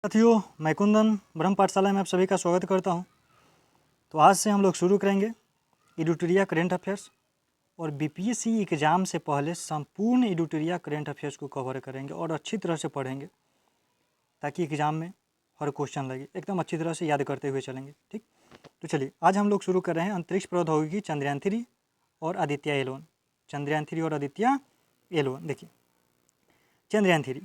साथियों, मैं कुंदन ब्रह्म पाठशाला में आप सभी का स्वागत करता हूं। तो आज से हम लोग शुरू करेंगे एडिटोरिया करेंट अफेयर्स और बीपीएससी एग्ज़ाम से पहले संपूर्ण एडिटोरिया करेंट अफेयर्स को कवर करेंगे और अच्छी तरह से पढ़ेंगे ताकि एग्ज़ाम में हर क्वेश्चन लगे, एकदम अच्छी तरह से याद करते हुए चलेंगे। ठीक, तो चलिए आज हम लोग शुरू कर रहे हैं अंतरिक्ष प्रौद्योगिकी चंद्रयान-3 और आदित्य एल1। चंद्रयान-3 और आदित्य एल1। देखिए चंद्रयान-3,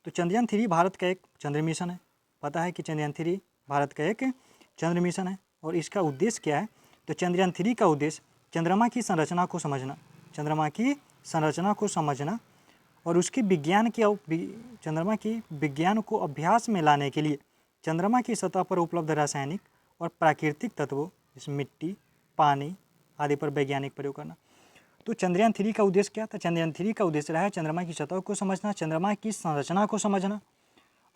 तो चंद्रयान-3 भारत का एक चंद्र मिशन है। पता है कि चंद्रयान-3 भारत का एक चंद्र मिशन है और इसका उद्देश्य क्या है? तो चंद्रयान-3 का उद्देश्य चंद्रमा की संरचना को समझना, चंद्रमा की संरचना को समझना और उसके चंद्रमा की विज्ञान को अभ्यास में लाने के लिए चंद्रमा की सतह पर उपलब्ध रासायनिक और प्राकृतिक तत्वों जैसे मिट्टी, पानी आदि पर वैज्ञानिक प्रयोग करना। तो चंद्रयान-3 का उद्देश्य क्या था? चंद्रयान-3 का उद्देश्य रहा है चंद्रमा की सतह को समझना, चंद्रमा की संरचना को समझना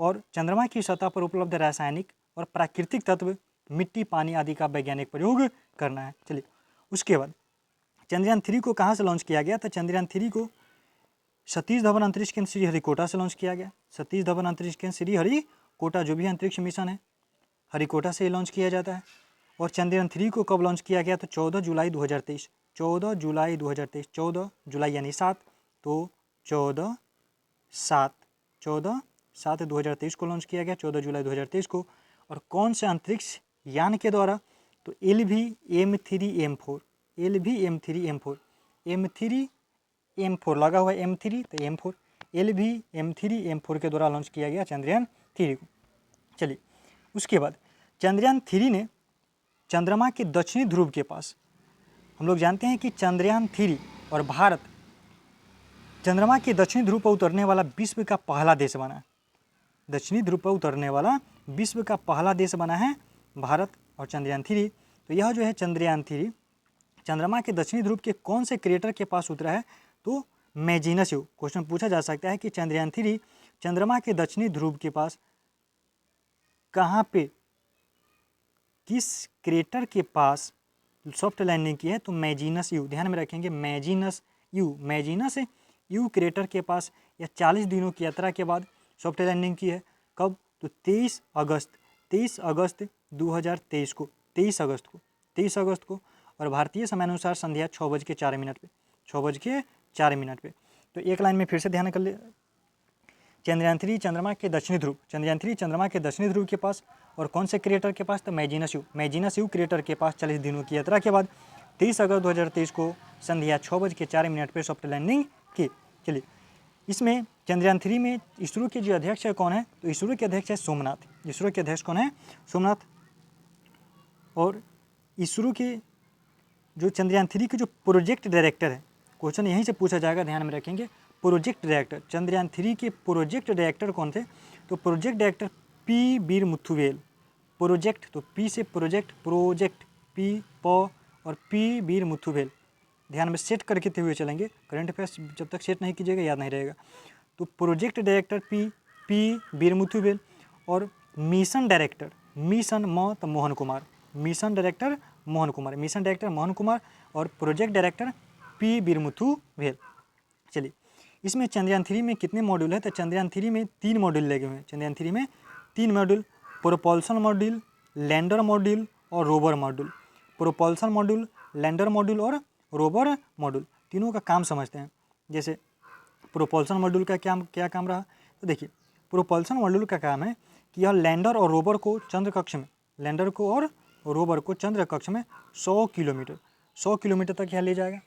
और चंद्रमा की सतह पर उपलब्ध रासायनिक और प्राकृतिक तत्व मिट्टी, पानी आदि का वैज्ञानिक प्रयोग करना है। चलिए उसके बाद चंद्रयान-3 को कहाँ से लॉन्च किया गया? तो चंद्रयान-3 को सतीश धवन अंतरिक्ष केंद्र श्रीहरिकोटा से लॉन्च किया गया। सतीश धवन अंतरिक्ष केंद्र श्रीहरिकोटा जो भी अंतरिक्ष मिशन है हरिकोटा से लॉन्च किया जाता है। और चंद्रयान-3 को कब लॉन्च किया गया? तो 14 जुलाई 2023। 14 जुलाई 2023, 14 जुलाई यानी 7, तो 14/7/2023 को लॉन्च किया गया, 14 जुलाई 2023 को। और कौन से अंतरिक्ष यान के द्वारा? तो LV-M3M4, LV-M3M4, M3M4 लगा हुआ है, M3 तो M4, LV-M3M4 के द्वारा लॉन्च किया गया चंद्रयान-3 को। चलिए उसके बाद चंद्रयान-3 ने चंद्रमा के दक्षिणी ध्रुव के पास, हम लोग जानते हैं कि चंद्रयान-3 और भारत चंद्रमा के दक्षिणी ध्रुव पर उतरने वाला विश्व का पहला देश बना है। दक्षिणी ध्रुव पर उतरने वाला विश्व का पहला देश बना है भारत और चंद्रयान-3। तो यह जो है चंद्रयान-3 चंद्रमा के दक्षिणी ध्रुव के कौन से क्रेटर के पास उतरा है? तो मैजिनस यू। क्वेश्चन पूछा जा सकता है कि चंद्रयान-3 चंद्रमा के दक्षिणी ध्रुव के पास कहाँ पे, किस क्रेटर के पास सॉफ्ट लैंडिंग की है? तो मैजिनस यू, ध्यान में रखेंगे, मैजिनस यू क्रेटर के पास यह 40 दिनों की यात्रा के बाद सॉफ्ट लैंडिंग की है। कब? तो 23 अगस्त 2023 को, 23 अगस्त को और भारतीय समयानुसार संध्या 6:04 पे, 6:04 पे। तो एक लाइन में फिर से ध्यान कर ले, चंद्रयान-3 चंद्रमा के दक्षिणी ध्रुव, चंद्रयान-3 चंद्रमा के दक्षिणी ध्रुव के पास और कौन से क्रेटर के पास? तो मैजिनस यू क्रेटर के पास 40 दिनों की यात्रा के बाद 23 अगस्त 2023 को संध्या 6:04 पे सॉफ्ट लैंडिंग की। चलिए इसमें चंद्रयान-3 में इसरो के जो अध्यक्ष है कौन है? तो इसरो के अध्यक्ष है सोमनाथ। इसरो के अध्यक्ष कौन है? सोमनाथ। और इसरो के जो चंद्रयान-3 के जो प्रोजेक्ट डायरेक्टर है, क्वेश्चन यहीं से पूछा जाएगा, ध्यान में रखेंगे, प्रोजेक्ट डायरेक्टर चंद्रयान-3 के प्रोजेक्ट डायरेक्टर कौन थे? तो प्रोजेक्ट डायरेक्टर पी वीर मुथुवेल। प्रोजेक्ट तो पी से प्रोजेक्ट पी प और पी वीर मुथुवेल, ध्यान में सेट करके हुए चलेंगे। करंट अफेयर्स जब तक सेट नहीं कीजिएगा याद नहीं रहेगा। तो प्रोजेक्ट डायरेक्टर पी वीर मुथुवेल और mission director, mission Mohan Kumar, mission director Mohan Kumar और प्रोजेक्ट डायरेक्टर पी वीर मुथुवेल। चलिए इसमें चंद्रयान-3 में कितने मॉड्यूल है? तो चंद्रयान-3 में 3 मॉड्यूल लगे हुए हैं। चंद्रयान-3 में 3 module, propulsion module, lander module और rover module. Propulsion module, lander module और रोवर मॉड्यूल, तीनों का काम समझते हैं। जैसे प्रोपल्सन मॉड्यूल का क्या काम रहा? तो देखिए प्रोपल्सन मॉड्यूल का काम है कि यह लैंडर और रोवर को चंद्र कक्ष में, लैंडर को और रोवर को चंद्र कक्ष में 100 किलोमीटर तक यह ले जाएगा।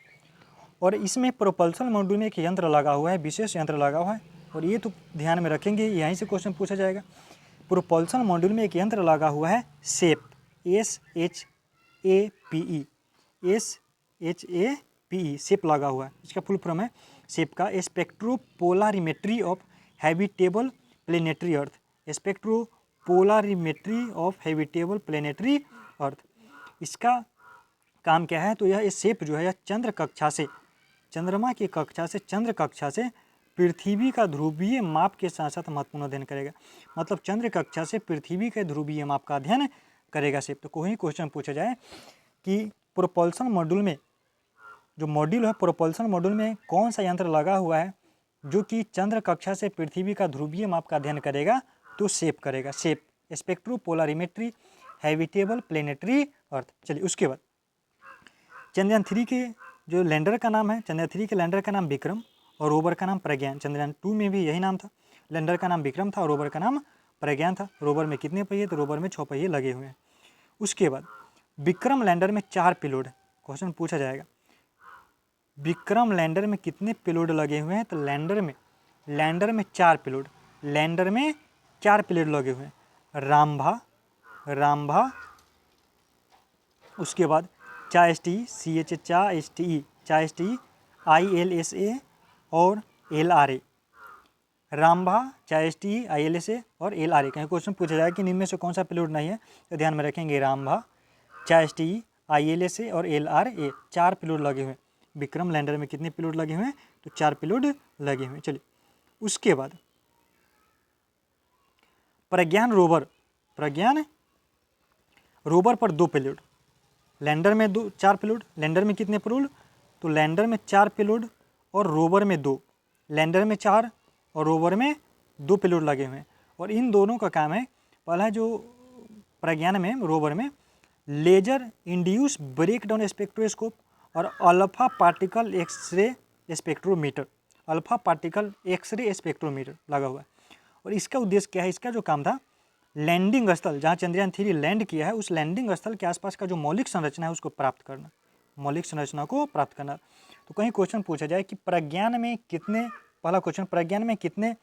और इसमें प्रोपल्सन मॉड्यूल में एक यंत्र लगा हुआ है, विशेष यंत्र लगा हुआ है, और ये तो ध्यान में रखेंगे, यहीं से क्वेश्चन पूछा जाएगा। प्रोपल्सन मॉड्यूल में एक यंत्र लगा हुआ है SHAPE, SHAPE लगा हुआ है। इसका फुल फॉर्म है SHAPE का spectropolarimetry of habitable planetary earth, spectropolarimetry of habitable planetary earth. इसका काम क्या है? तो यह SHAPE जो है यह चंद्रमा की कक्षा से चंद्र कक्षा से पृथ्वी का ध्रुवीय माप के साथ साथ महत्वपूर्ण अध्ययन करेगा। मतलब चंद्र कक्षा से पृथ्वी के ध्रुवीय माप का अध्ययन करेगा SHAPE। तो कोई क्वेश्चन पूछा जाए कि प्रोपल्सन मॉड्यूल में जो मॉड्यूल है, प्रोपल्सन मॉड्यूल में कौन सा यंत्र लगा हुआ है जो कि चंद्र कक्षा से पृथ्वी का ध्रुवीय माप का अध्ययन करेगा? तो शेप करेगा, शेप, स्पेक्ट्रोपोलरिमेट्री, हैबिटेबल प्लेनेटरी अर्थ। चलिए उसके बाद चंद्रयान 3 के जो लैंडर का नाम है, चंद्रयान 3 के लैंडर का नाम विक्रम और रोवर का नाम प्रज्ञान। चंद्रयान 2 में भी यही नाम था, लैंडर का नाम विक्रम था और रोवर का नाम प्रज्ञान था। रोवर में कितने पहिए? तो रोवर में 6 पहिए लगे हुए हैं। उसके बाद विक्रम लैंडर में 4 पेलोड, क्वेश्चन पूछा जाएगा विक्रम लैंडर में कितने पेलोड लगे हुए हैं? तो लैंडर में 4 पेलोड, लैंडर में 4 पेलोड लगे हुए हैं। रामभा, उसके बाद CHASTE, ILSA और LRA, रामभा, CHASTE, ILSA और LRA। कहीं क्वेश्चन पूछा जाए कि इनमें से कौन सा पेलोड नहीं है, तो ध्यान में रखेंगे रामभा, CHASTE, ILSA और LRA, 4 पेलोड लगे हुए हैं। विक्रम लैंडर में कितने पेलोड लगे हुए हैं? तो 4 पेलोड लगे हुए हैं। चलिए उसके बाद प्रज्ञान रोवर पर 2 पेलोड, लैंडर में 4 पेलोड, लैंडर में कितने पेलोड? तो लैंडर में 4 पेलोड और रोवर में 2, लैंडर में 4 और रोवर में 2 पेलोड लगे हुए हैं। और इन दोनों का काम है, पहला जो प्रज्ञान में, रोवर में लेजर इंड्यूस ब्रेकडाउन स्पेक्ट्रोस्कोप और alpha particle X ray spectrometer, alpha particle X ray spectrometer लगा हुआ है। और इसका उद्देश्य क्या है? इसका जो काम था, लैंडिंग स्थल जहाँ चंद्रयान 3 लैंड किया है, उस लैंडिंग स्थल के आसपास का जो मौलिक संरचना है उसको प्राप्त करना, मौलिक संरचना को प्राप्त करना। तो कहीं क्वेश्चन पूछा जाए कि प्रज्ञान में कितने, पहला क्वेश्चन प्रज्ञान में कितने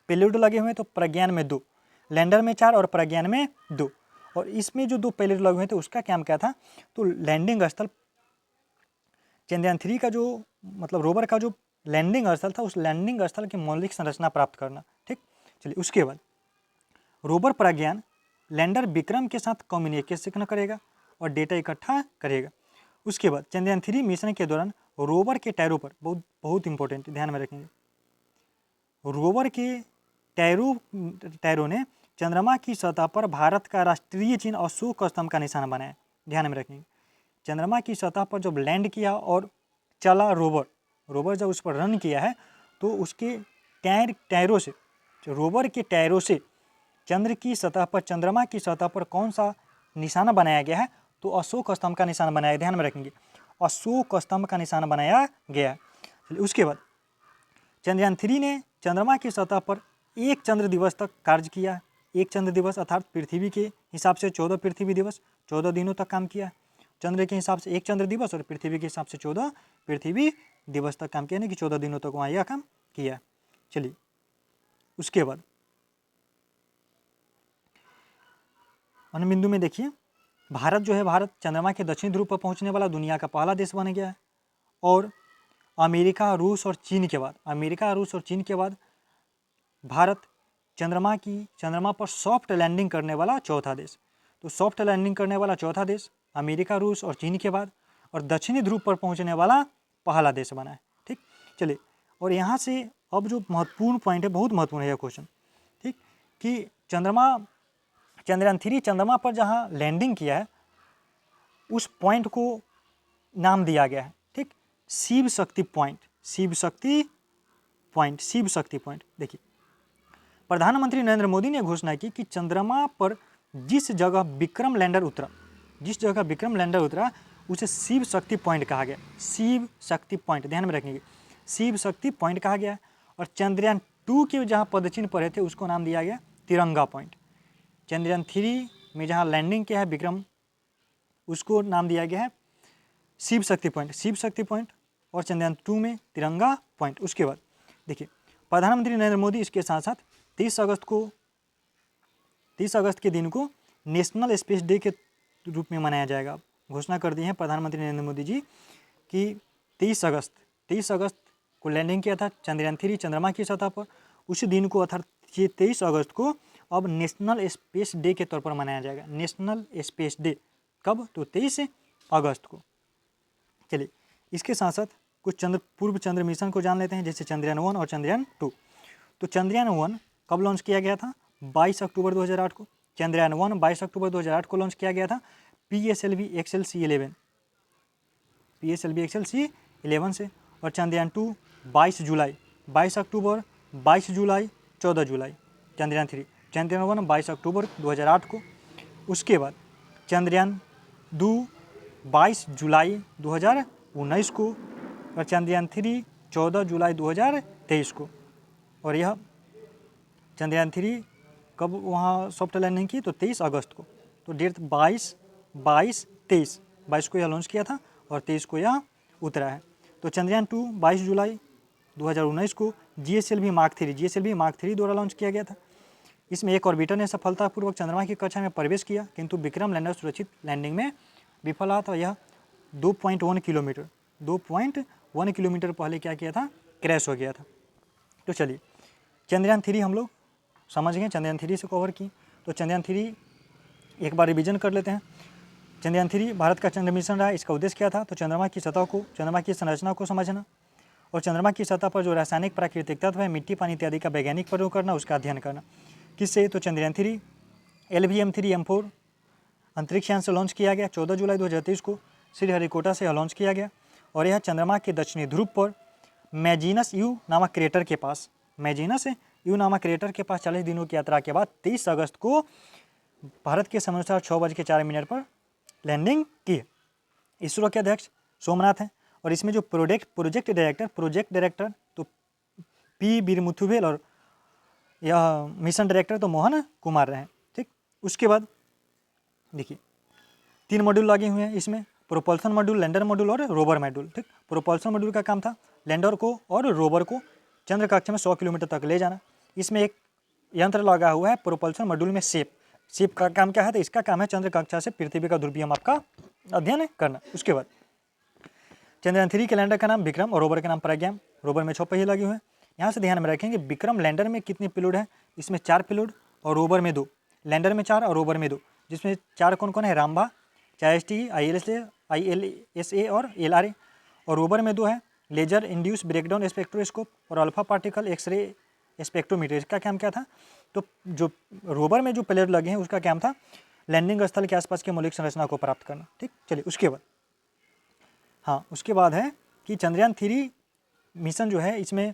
पेलोड लगे हुए हैं? तो प्रज्ञान में 2, लैंडर में 4 और प्रज्ञान में 2। और इसमें जो 2 पेलोड लगे हुए थे उसका काम क्या था? तो लैंडिंग स्थल, चंद्रयान 3 का जो मतलब रोवर का जो लैंडिंग स्थल था, उस लैंडिंग स्थल की मौलिक संरचना प्राप्त करना। ठीक, चलिए उसके बाद रोवर प्रज्ञान लैंडर विक्रम के साथ कम्युनिकेशन करेगा और डेटा इकट्ठा करेगा। उसके बाद चंद्रयान 3 मिशन के दौरान रोवर के टायरों पर, बहुत इंपॉर्टेंट, ध्यान में रखेंगे, रोवर के टायरों ने चंद्रमा की सतह पर भारत का राष्ट्रीय चिन्ह अशोक स्तंभ का निशान बनाया। ध्यान में रखेंगे, चंद्रमा की सतह पर जब लैंड किया और चला रोवर जब उस पर रन किया है, तो उसके टायरों से, रोवर के टायरों से चंद्रमा की सतह पर कौन सा निशाना बनाया गया है? तो अशोक स्तंभ का निशान बनाया। ध्यान में रखेंगे, अशोक स्तंभ का निशान बनाया गया है। उसके बाद चंद्रयान 3 ने चंद्रमा की सतह पर 1 चंद्र दिवस तक कार्य किया। 1 चंद्र दिवस अर्थात पृथ्वी के हिसाब से 14 पृथ्वी दिवस, 14 दिनों तक काम किया। चंद्र के हिसाब से 1 चंद्र दिवस और पृथ्वी के हिसाब से 14 पृथ्वी दिवस तक काम किया, यानी कि 14 दिनों तक वहाँ यह काम किया। चलिए उसके बाद अन्य बिंदु में देखिए, भारत जो है, भारत चंद्रमा के दक्षिणी ध्रुव पर पहुंचने वाला दुनिया का पहला देश बन गया है। और अमेरिका, रूस और चीन के बाद भारत चंद्रमा पर सॉफ्ट लैंडिंग करने वाला चौथा देश। तो सॉफ्ट लैंडिंग करने वाला चौथा देश अमेरिका, रूस और चीन के बाद, और दक्षिणी ध्रुव पर पहुंचने वाला पहला देश बना है। ठीक, चलिए, और यहाँ से अब जो महत्वपूर्ण पॉइंट है, बहुत महत्वपूर्ण है यह क्वेश्चन, ठीक, कि चंद्रयान 3 चंद्रमा पर जहाँ लैंडिंग किया है उस पॉइंट को नाम दिया गया है, ठीक, शिव शक्ति पॉइंट। देखिए, प्रधानमंत्री नरेंद्र मोदी ने घोषणा की कि चंद्रमा पर जिस जगह विक्रम लैंडर उतरा उसे शिव शक्ति पॉइंट कहा गया। शिव शक्ति पॉइंट, ध्यान में रखेंगे, शिव शक्ति पॉइंट कहा गया। और चंद्रयान 2 के जहाँ पदचिन्ह पड़े थे उसको नाम दिया गया तिरंगा पॉइंट। चंद्रयान 3 में जहाँ लैंडिंग किया है विक्रम, उसको नाम दिया गया है शिव शक्ति पॉइंट, और चंद्रयान 2 में तिरंगा पॉइंट। उसके बाद देखिए, प्रधानमंत्री नरेंद्र मोदी इसके साथ साथ 30 अगस्त के दिन को नेशनल स्पेस डे के रूप में मनाया जाएगा। घोषणा कर दी है प्रधानमंत्री नरेंद्र मोदी जी कि 30 अगस्त को लैंडिंग किया था चंद्रयान 3 चंद्रमा की सतह पर। उसी दिन को अर्थात 23 अगस्त को अब नेशनल स्पेस डे के तौर पर मनाया जाएगा। नेशनल स्पेस डे कब? तो 23 अगस्त को। चलिए, इसके साथ साथ कुछ पूर्व चंद्र मिशन को जान लेते हैं, जैसे चंद्रयान 1 और चंद्रयान 2। तो चंद्रयान 1 कब लॉन्च किया गया था? 22 अक्टूबर 2008 को। चंद्रयान 1 22 अक्टूबर 2008 को लॉन्च किया गया था PSLV XLC-11 से। और चंद्रयान 2 22 अक्टूबर, 22 जुलाई, 14 जुलाई। चंद्रयान चंद्रयान 22 अक्टूबर 2008 को। उसके बाद चंद्रयान 2 22 जुलाई 2019 को और चंद्रयान 3 14 जुलाई 2023 को। और यह चंद्रयान 3 कब वहाँ सॉफ्ट लैंडिंग की, तो 23 अगस्त को। तो डेट 22, 23 को यह लॉन्च किया था और 23 को यह उतरा है। तो चंद्रयान 2 22 जुलाई 2019 को GSLV मार्क 3 द्वारा लॉन्च किया गया था। इसमें एक ऑर्बिटर ने सफलतापूर्वक चंद्रमा की कक्षा में प्रवेश किया, किंतु विक्रम लैंडर सुरक्षित लैंडिंग में विफल रहा था। यह 2.1 किलोमीटर पहले क्या किया था, क्रैश हो गया था। तो चलिए चंद्रयान 3 हम लोग समझ गए, चंद्रयान 3 से कवर की। तो चंद्रयान 3 एक बार रिवीजन कर लेते हैं। चंद्रयान 3 भारत का चंद्र मिशन रहा। इसका उद्देश्य क्या था, तो चंद्रमा की सतह को, चंद्रमा की संरचना को समझना और चंद्रमा की सतह पर जो रासायनिक प्राकृतिक तत्व है, मिट्टी, पानी इत्यादि का वैज्ञानिक प्रयोग करना, उसका अध्ययन करना। किससे, तो चंद्रयान 3 LVM-3M4 अंतरिक्ष यान से लॉन्च किया गया 14 जुलाई 2023 को। श्रीहरिकोटा से लॉन्च किया गया और यह चंद्रमा के दक्षिणी ध्रुव पर मैजिनस यू नामक क्रेटर के पास 40 दिनों की यात्रा के बाद 23 अगस्त को भारत के समयानुसार 6:04 पर लैंडिंग की। इसरो के अध्यक्ष सोमनाथ हैं और इसमें जो प्रोजेक्ट डायरेक्टर तो पी वीरमुथुवेल और यह मिशन डायरेक्टर तो मोहन कुमार रहे। ठीक, उसके बाद देखिए 3 मॉड्यूल लगे हुए हैं इसमें, प्रोपल्सन मॉड्यूल, लैंडर मॉड्यूल और रोवर मॉड्यूल। ठीक, प्रोपल्सन मॉड्यूल का काम था लैंडर को और रोवर को चंद्र कक्षा में 100 किलोमीटर तक ले जाना। इसमें एक यंत्र लगा हुआ है प्रोपल्सन मॉड्यूल में, शेप का काम क्या है, तो इसका काम है चंद्र कक्षा से पृथ्वी का ध्रुवीय माप का अध्ययन करना। उसके बाद चंद्रयान 3 के लैंडर का नाम विक्रम और रोवर का नाम प्रज्ञान। रोवर में 6 पहिए लगे हुए हैं। यहाँ से ध्यान में रखेंगे विक्रम लैंडर में कितने पेलोड है, इसमें 4 पेलोड और रोवर में 2, लैंडर में 4 और रोवर में 2, जिसमें 4 कौन कौन है, रामबा, चाइएसटी, ILSA और LRA, और रोवर में 2 है लेजर इंड्यूस ब्रेकडाउन स्पेक्ट्रोस्कोप और अल्फा पार्टिकल एक्सरे स्पेक्ट्रोमीटर। इसका काम क्या था, तो जो रोवर में जो पेलोड लगे हैं उसका काम था लैंडिंग स्थल के आसपास के मौलिक संरचना को प्राप्त करना। ठीक, चलिए उसके बाद है कि चंद्रयान 3 मिशन जो है, इसमें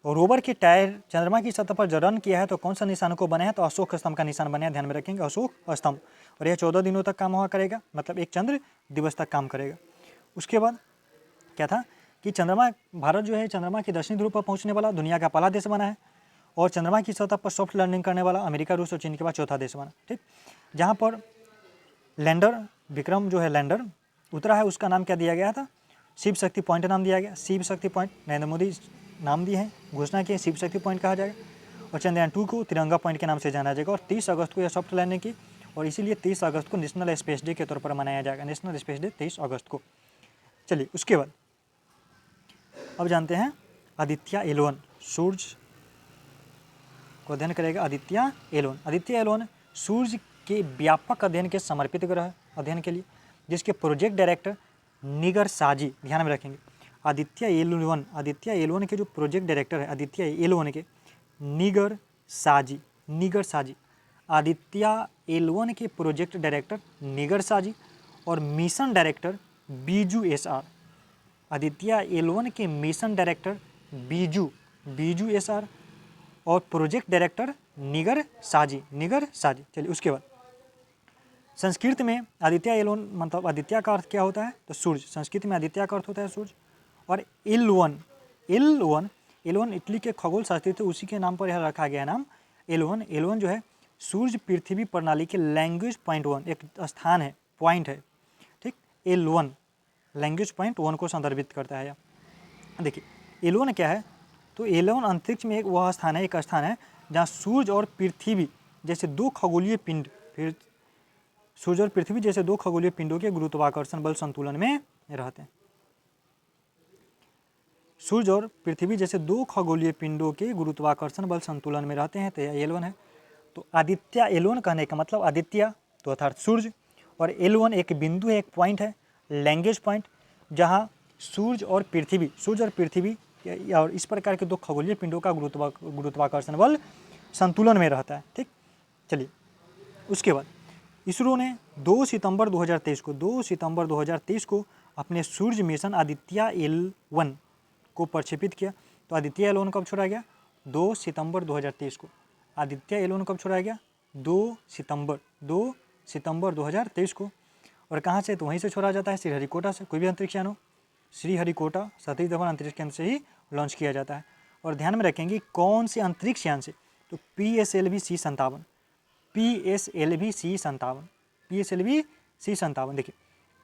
रोवर के टायर चंद्रमा की सतह पर जो रन किया है तो कौन सा निशान को बना है, तो अशोक स्तंभ का निशान बना है, ध्यान में रखेंगे अशोक स्तंभ। और यह 14 दिनों तक काम हुआ करेगा, मतलब एक चंद्र दिवस तक काम करेगा। उसके बाद क्या था कि भारत जो है चंद्रमा के दक्षिणी ध्रुव पर पहुंचने वाला दुनिया का पहला देश बना है और चंद्रमा की सतह पर सॉफ्ट लैंडिंग करने वाला अमेरिका, रूस और चीन के बाद चौथा देश बना। ठीक, जहाँ पर लैंडर विक्रम जो है लैंडर उतरा है, उसका नाम क्या दिया गया था, शिव शक्ति पॉइंट नाम दिया गया। शिव शक्ति पॉइंट नरेंद्र मोदी नाम दिए हैं, घोषणा की, शिव शक्ति पॉइंट कहा जाएगा। और चंद्रयान 2 को तिरंगा पॉइंट के नाम से जाना जाएगा और 30 अगस्त को यह सॉफ्ट लैंडिंग की और इसीलिए 30 अगस्त को नेशनल स्पेस डे के तौर पर मनाया जाएगा, नेशनल स्पेस डे 23 अगस्त को। चलिए उसके बाद अब जानते हैं आदित्य L1 सूर्य को अध्ययन करेगा। आदित्य L1 सूर्य के व्यापक अध्ययन के समर्पित ग्रह अध्ययन के लिए, जिसके प्रोजेक्ट डायरेक्टर निगर साजी, ध्यान में रखेंगे। आदित्य L1 के जो प्रोजेक्ट डायरेक्टर है आदित्य L1 के निगर साजी। आदित्य L1 के प्रोजेक्ट डायरेक्टर निगर साजी और mission director Biju SR। Aditya L1 के मिशन डायरेक्टर बीजू SR और प्रोजेक्ट डायरेक्टर निगर साजी। चलिए उसके बाद संस्कृत में आदित्य L1 मतलब आदित्य का अर्थ क्या होता है, तो सूर्य। संस्कृत में आदित्य का अर्थ होता है सूर्य। और L1 इटली के खगोल शास्त्री थे, उसी के नाम पर यह रखा गया नाम L1 जो है सूर्य पृथ्वी प्रणाली के लैंग्वेज पॉइंट 1 एक स्थान है, पॉइंट है। ठीक, L1 लैंग्वेज पॉइंट 1 को संदर्भित करता है। देखिए L1 क्या है, तो L1 अंतरिक्ष में एक वह स्थान है, एक स्थान है जहाँ सूर्य और पृथ्वी जैसे 2 खगोलीय पिंड, फिर सूर्य और पृथ्वी जैसे 2 खगोलीय पिंडों के गुरुत्वाकर्षण बल संतुलन में रहते हैं। सूर्य और पृथ्वी जैसे 2 खगोलीय पिंडों के गुरुत्वाकर्षण बल संतुलन में रहते हैं, तो यह L1 है। तो आदित्य L1 कहने का मतलब आदित्य तो अर्थात सूर्य, और L1 एक बिंदु है, एक पॉइंट है, लैंग्वेज पॉइंट, जहाँ सूर्य और पृथ्वी और इस प्रकार के 2 खगोलीय पिंडों का गुरुत्वाकर्षण बल संतुलन में रहता है। ठीक, चलिए उसके बाद इसरो ने 2 सितंबर 2023 को अपने सूर्य मिशन आदित्य L1 को प्रक्षेपित किया। तो आदित्य L1 कब छोड़ा गया, 2 सितंबर 2023 को। आदित्य एल 1 कब छोड़ा गया? 2 सितंबर 2023 को। और कहाँ से? तो वहीं से छोड़ा जाता है, श्रीहरिकोटा से। कोई भी अंतरिक्ष यान हो, श्रीहरिकोटा सतीश धवन अंतरिक्ष केंद्र से ही लॉन्च किया जाता है। और ध्यान में रखेंगे कौन से अंतरिक्ष यान से? तो PSLV C57, PSLV C57। देखिए,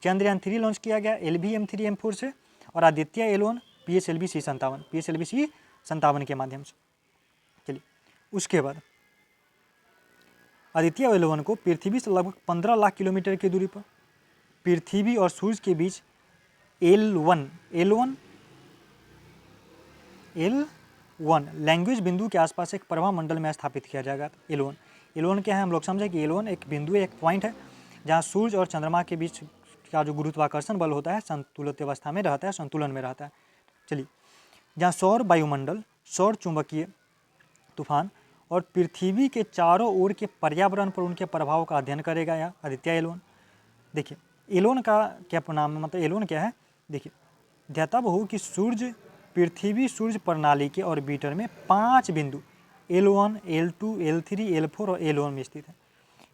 चंद्रयान 3 लॉन्च किया गया LV M3 M4 से, और आदित्य एल 1 PSLV C57 के माध्यम से। चलिए, उसके बाद आदित्य एल 1 को पृथ्वी से लगभग 15 लाख किलोमीटर की दूरी पर, पृथ्वी और सूर्य के बीच L1 लैंग्वेज बिंदु के आसपास एक प्रभा मंडल में स्थापित किया जाएगा। L1 क्या है? हम लोग समझे कि L1 एक बिंदु, एक पॉइंट है जहाँ सूर्य और चंद्रमा के बीच का जो गुरुत्वाकर्षण बल होता है संतुलित अवस्था में रहता है, संतुलन में रहता है। चलिए, जहाँ सौर वायुमंडल, सौर चुंबकीय तूफान और पृथ्वी के चारों ओर के पर्यावरण पर उनके प्रभाव का अध्ययन करेगा यह आदित्य L1। देखिए, L1 का क्या नाम, मतलब L1 क्या है? देखिए, ध्यातव्य हो कि सूर्य पृथ्वी सूर्य प्रणाली के ऑर्बिटर में 5 बिंदु L1, L2, L3, L4 और L1 में स्थित है।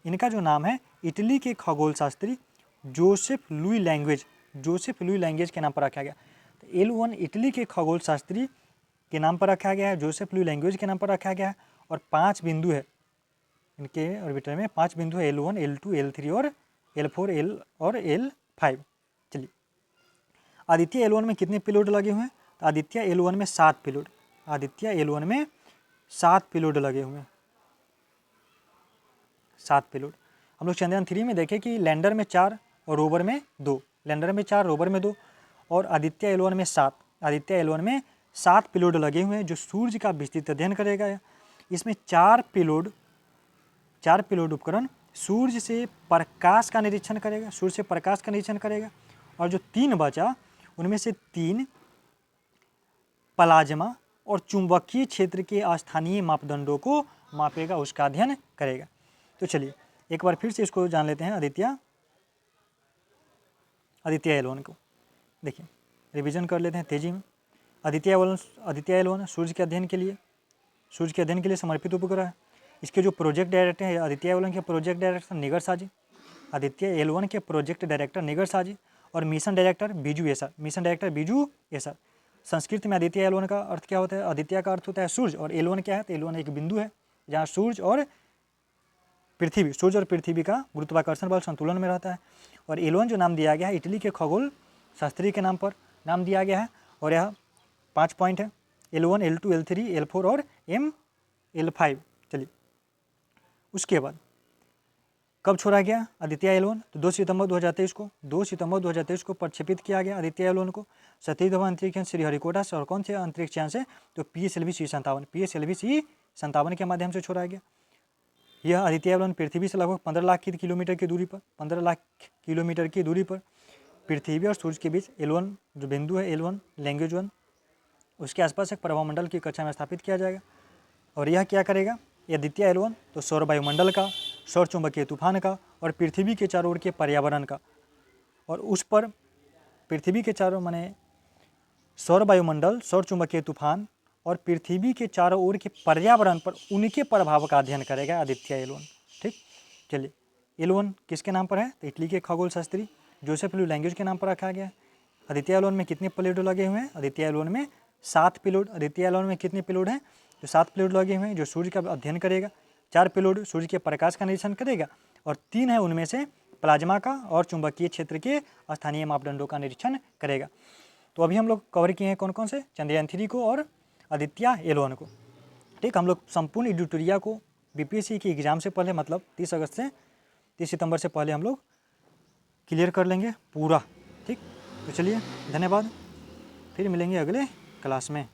इनका जो नाम है इटली के खगोल शास्त्री जोसेफ लुई लैंगेज के नाम पर रखा गया। तो L1 इटली के खगोल शास्त्री के नाम पर रखा गया है, जोसेफ लुई लैंगेज के नाम पर रखा गया है। और 5 बिंदु है इनके ऑर्बिटर में, 5 बिंदु है L1, L2, L3 और L4 और L5। चलिए, आदित्य L1 में कितने पेलोड लगे हुए हैं? तो आदित्य L1 में 7 पेलोड, आदित्य L1 में 7 पेलोड लगे हुए हैं, 7 पेलोड। हम लोग चंद्रयान 3 में देखें कि लैंडर में 4 और रोवर में 2, लैंडर में 4, रोवर में 2, और आदित्य L1 में 7, आदित्य L1 में 7 पेलोड लगे हुए हैं जो सूर्य का विस्तृत अध्ययन करेगा। इसमें 4 पेलोड उपकरण सूर्य से प्रकाश का निरीक्षण करेगा, और जो 3 बचा उनमें से 3 प्लाज्मा और चुंबकीय क्षेत्र के स्थानीय मापदंडों को मापेगा, उसका अध्ययन करेगा। तो चलिए एक बार फिर से इसको जान लेते हैं, आदित्य L1 को। देखिए, रिवीजन कर लेते हैं तेजी में। आदित्य L1 सूर्य के अध्ययन के लिए समर्पित उपग्रह है। इसके जो प्रोजेक्ट डायरेक्टर है, आदित्य L1 के प्रोजेक्ट डायरेक्टर निगर साजी, आदित्य L1 के प्रोजेक्ट डायरेक्टर निगर साजी, और mission director Biju Acer. Sanskrit में आदित्य L1 का अर्थ क्या होता है? आदित्य का अर्थ होता है सूर्य, और L1 क्या है? तो L1 एक बिंदु है जहाँ सूर्य और पृथ्वी का गुरुत्वाकर्षण बल संतुलन में रहता है। और L1 जो नाम दिया गया है इटली के खगोल शास्त्री के नाम पर नाम दिया गया है, और यह 5 पॉइंट है, L1, L2, L3, L4 और L5। चलिए, उसके बाद कब छोड़ा गया आदित्य L1? तो 2 सितंबर 2023 को प्रक्षेपित किया गया आदित्य L1 को सतीश धवन अंतरिक्ष यान श्रीहरिकोटा से। और कौन से अंतरिक्ष यान से? तो PSLV C57 के माध्यम से छोड़ा गया। यह आदित्य L1 पृथ्वी से लगभग 15 लाख किलोमीटर की दूरी पर पृथ्वी और सूर्य के बीच L1 जो बिंदु है, L1 लैंग्वेज 1, उसके आसपास एक प्रभामंडल की कक्षा में स्थापित किया जाएगा। और यह क्या करेगा आदित्य L1? तो सौर वायुमंडल का, सौर चुंबकीय तूफान का और पृथ्वी के चारों ओर के पर्यावरण का, और उस पर पृथ्वी के चारों माने सौर वायुमंडल, सौर चुंबकीय तूफान और पृथ्वी के चारों ओर के पर्यावरण पर उनके प्रभाव का अध्ययन करेगा आदित्य L1। ठीक, चलिए, L1 किसके नाम पर है? तो इटली के खगोल शास्त्री जोसेफ लुई लैंगेज के नाम पर रखा गया है। आदित्य L1 में कितने पेलोड लगे हुए हैं? आदित्य L1 में 7 पेलोड। आदित्य L1 में कितने पेलोड हैं? तो 7 पेलोड लगे हुए हैं जो सूर्य का अध्ययन करेगा। 4 पेलोड सूर्य के प्रकाश का निरीक्षण करेगा, और 3 है उनमें से प्लाज्मा का और चुंबकीय क्षेत्र के स्थानीय मापदंडों का निरीक्षण करेगा। तो अभी हम लोग कवर किए हैं कौन कौन से? चंद्रयान 3 को और आदित्य L1 को। ठीक, हम लोग संपूर्ण एडिटोरिया को BPSC की एग्ज़ाम से पहले, मतलब 30 सितंबर से पहले हम लोग क्लियर कर लेंगे पूरा। ठीक, तो चलिए, धन्यवाद, फिर मिलेंगे अगले क्लास में।